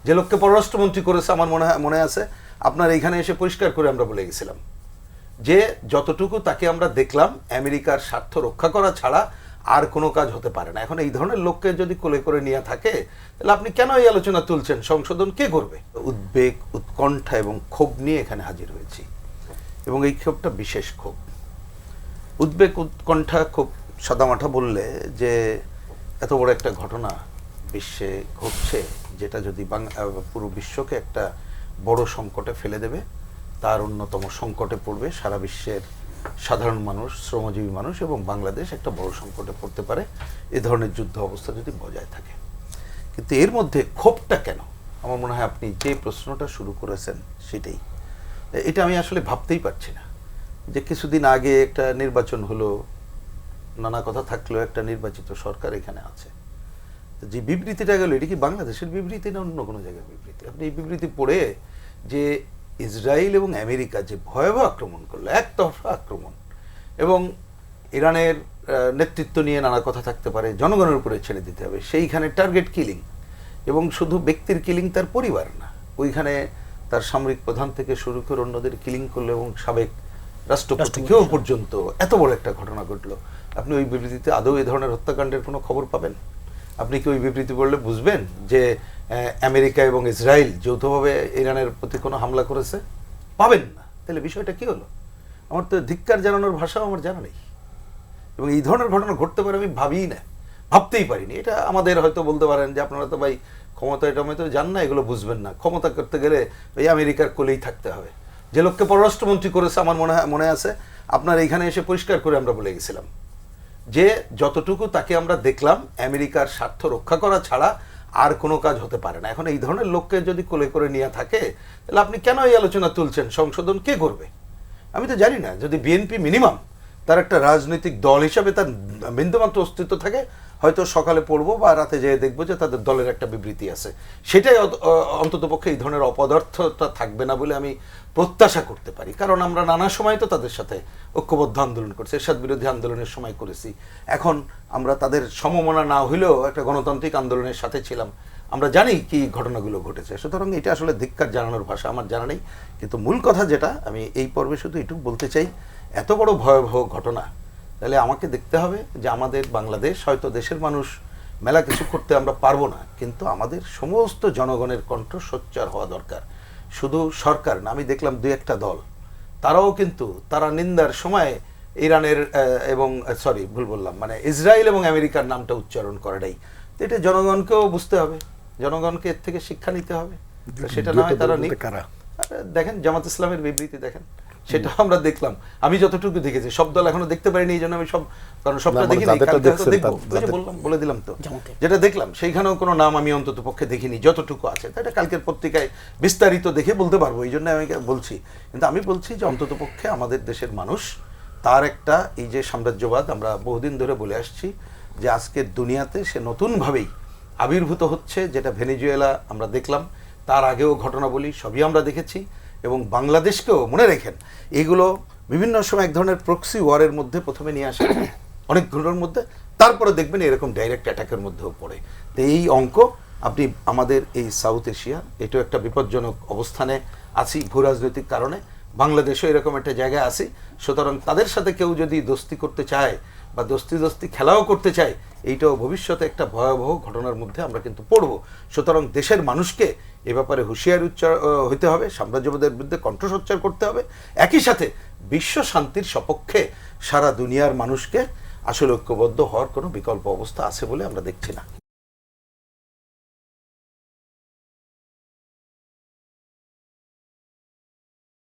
যে লোককে পররাষ্ট্রমন্ত্রী করেছে আমার মনে আছে আপনার এইখানে এসে পরিষ্কার করে আমরা বলে গেছিলাম যে যতটুকু তাকে আমরা দেখলাম আমেরিকার স্বার্থ রক্ষা করা ছাড়া আর কোনো কাজ হতে পারে না। এখন এই ধরনের লোককে যদি কোলে করে নিয়ে থাকে তাহলে আপনি কেন এই আলোচনা তুলছেন? সংশোধন কে করবে? উদ্বেগ, উৎকণ্ঠা এবং ক্ষোভ নিয়ে এখানে হাজির হয়েছি এবং এই ক্ষোভটা বিশেষ ক্ষোভ। উদ্বেগ, উৎকণ্ঠা, খুব সাদামাঠা বললে যে এত বড় একটা ঘটনা বিশ্বে ঘটছে যেটা যদি পুরো বিশ্বকে একটা বড় সংকটে ফেলে দেবে, তার অন্যতম সংকটে পড়বে সারা বিশ্বের সাধারণ মানুষ, শ্রমজীবী মানুষ এবং বাংলাদেশ একটা বড় সংকটে পড়তে পারে এ ধরনের যুদ্ধ অবস্থা যদি বজায় থাকে। কিন্তু এর মধ্যে ক্ষোভটা কেন? আমার মনে হয় আপনি যে প্রশ্নটা শুরু করেছেন সেটাই। এটা আমি আসলে ভাবতেই পারছি না যে কিছুদিন আগে একটা নির্বাচন হলো, নানা কথা থাকলেও একটা নির্বাচিত সরকার এখানে আছে। যে বিবৃতিটা গেল, এটা কি বাংলাদেশের বিবৃতি না অন্য কোনো জায়গার বিবৃতি? আপনি এই বিবৃতি পড়ে যে ইসরায়েল এবং আমেরিকা যে ভয়াবহ আক্রমণ করলো, একতরফা আক্রমণ, এবং ইরানের নেতৃত্ব নিয়ে নানা কথা থাকতে পারে, জনগণের উপরে ছেড়ে দিতে হবে, সেইখানে টার্গেট কিলিং, এবং শুধু ব্যক্তির কিলিং, তার পরিবার না, ওইখানে তার সামরিক প্রধান থেকে শুরু করে অন্যদের কিলিং করলো এবং সাবেক রাষ্ট্রপতিকেও পর্যন্ত এত বড় একটা ঘটনা ঘটলো। আপনি ওই বিবৃতিতে আদৌ এই ধরনের হত্যাকাণ্ডের কোনো খবর পাবেন? আপনি কি ওই বিবৃতি পড়লে বুঝবেন যে আমেরিকা এবং ইসরায়েল যৌথভাবে ইরানের প্রতি কোনো হামলা করেছে? পাবেন না। তাহলে বিষয়টা কি হলো? আমার তো ধিক্কার জানানোর ভাষাও আমার জানা নেই, এবং এই ধরনের ঘটনা ঘটতে পারে আমি ভাবিই না, ভাবতেই পারিনি। এটা আমাদের হয়তো বলতে পারেন যে আপনারা তো ভাই ক্ষমতায় টমে তো জান না, এগুলো বুঝবেন না। ক্ষমতা করতে গেলে ওই আমেরিকার কোলেই থাকতে হবে। যে লোককে পররাষ্ট্রমন্ত্রী করেছে আমার মনে আছে আপনার এইখানে এসে পরিষ্কার করে আমরা বলে গেছিলাম যে যতটুকু তাকে আমরা দেখলাম আমেরিকার স্বার্থ রক্ষা করা ছাড়া আর কোনো কাজ হতে পারে না। এখন এই ধরনের লোককে যদি কোলে করে নিয়ে থাকে তাহলে আপনি কেন এই আলোচনা তুলছেন? সংশোধন কে করবে? আমি তো জানি না। যদি বিএনপি মিনিমাম তার একটা রাজনৈতিক দল হিসাবে তার বিন্দুমাত্র অস্তিত্ব থাকে, হয়তো সকালে পড়বো বা রাতে যেয়ে দেখবো যে তাদের দলের একটা বিবৃতি আছে, সেটাই অন্ততপক্ষে এই ধরনের অপদার্থতা থাকবে না বলে আমি প্রত্যাশা করতে পারি। কারণ আমরা নানা সময় তো তাদের সাথে ঐক্যবদ্ধ আন্দোলন করছি, এরশাদ বিরোধী আন্দোলনের সময় করেছি, এখন আমরা তাদের সমমনা না হইলেও একটা গণতান্ত্রিক আন্দোলনের সাথে ছিলাম, আমরা জানি কি ঘটনাগুলো ঘটেছে। সুতরাং এটা আসলে ধিক্কার জানানোর ভাষা আমার জানা নেই। কিন্তু মূল কথা যেটা আমি এই পর্বে শুধু এটুকু বলতে চাই, এত বড় ভয়াবহ ঘটনা, তাহলে আমাকে দেখতে হবে যে আমাদের বাংলাদেশ, হয়তো দেশের মানুষ মেলা কিছু করতে আমরা পারবো না, কিন্তু আমাদের সমস্ত জনগণের কণ্ঠ সোচ্চার হওয়া দরকার। শুধু সরকার না, আমি দেখলাম দুই একটা দল তারাও কিন্তু তারা নিন্দার সময় ইরানের এবং ভুল বললাম, মানে ইসরায়েল এবং আমেরিকার নামটা উচ্চারণ করে নাই। তো এটা জনগণকেও বুঝতে হবে, জনগণকে এর থেকে শিক্ষা নিতে হবে। সেটা না হয় তারা দেখেন জামাত ইসলামের বিবৃতি দেখেন, সেটা আমরা দেখলাম। আমি যতটুকু দেখেছি, সব দল এখনো দেখতে পারিনি, এই জন্য আমি কারণ সবটা দেখিনি, বলে দিলাম তো যেটা দেখলাম সেইখানেও কোনো নাম আমি অন্তত পক্ষে দেখিনি যতটুকু আছে। এটা কালকের পত্রিকায় বিস্তারিত দেখে বলতে পারবো, এই জন্য আমি বলছি। কিন্তু আমি বলছি যে অন্তত পক্ষে আমাদের দেশের মানুষ তার একটা, এই যে সাম্রাজ্যবাদ আমরা বহুদিন ধরে বলে আসছি যে আজকের দুনিয়াতে সে নতুনভাবেই আবির্ভূত হচ্ছে, যেটা ভেনেজুয়েলা আমরা দেখলাম, তার আগেও ঘটনাবলী সবই আমরা দেখেছি। এবং বাংলাদেশকেও মনে রেখেন, এগুলো বিভিন্ন সময় এক ধরনের প্রক্সি ওয়ারের মধ্যে প্রথমে নিয়ে আসে অনেকগুলোর মধ্যে, তারপরে দেখবেন এরকম ডাইরেক্ট অ্যাটাকের মধ্যেও পড়ে। তো এই অঙ্ক আপনি আমাদের এই সাউথ এশিয়া, এটাও একটা বিপজ্জনক অবস্থানে আছি ভূ রাজনৈতিক কারণে, বাংলাদেশও এরকম একটা জায়গায় আছি। সুতরাং তাদের সাথে কেউ যদি দোস্তি করতে চায় বা দোস্তি খেলাও করতে চায়, এইটাও ভবিষ্যতে একটা ভয়াবহ ঘটনার মধ্যে আমরা কিন্তু পড়ব। সুতরাং দেশের মানুষকে এ ব্যাপারে হুঁশিয়ার হইতে হবে, সাম্রাজ্যবাদের বিরুদ্ধে কণ্ঠসোচ্চার করতে হবে, একই সাথে বিশ্ব শান্তির সপক্ষে সারা দুনিয়ার মানুষকে আসলে ঐক্যবদ্ধ হওয়ার কোনো বিকল্প অবস্থা আছে বলে আমরা দেখছি না।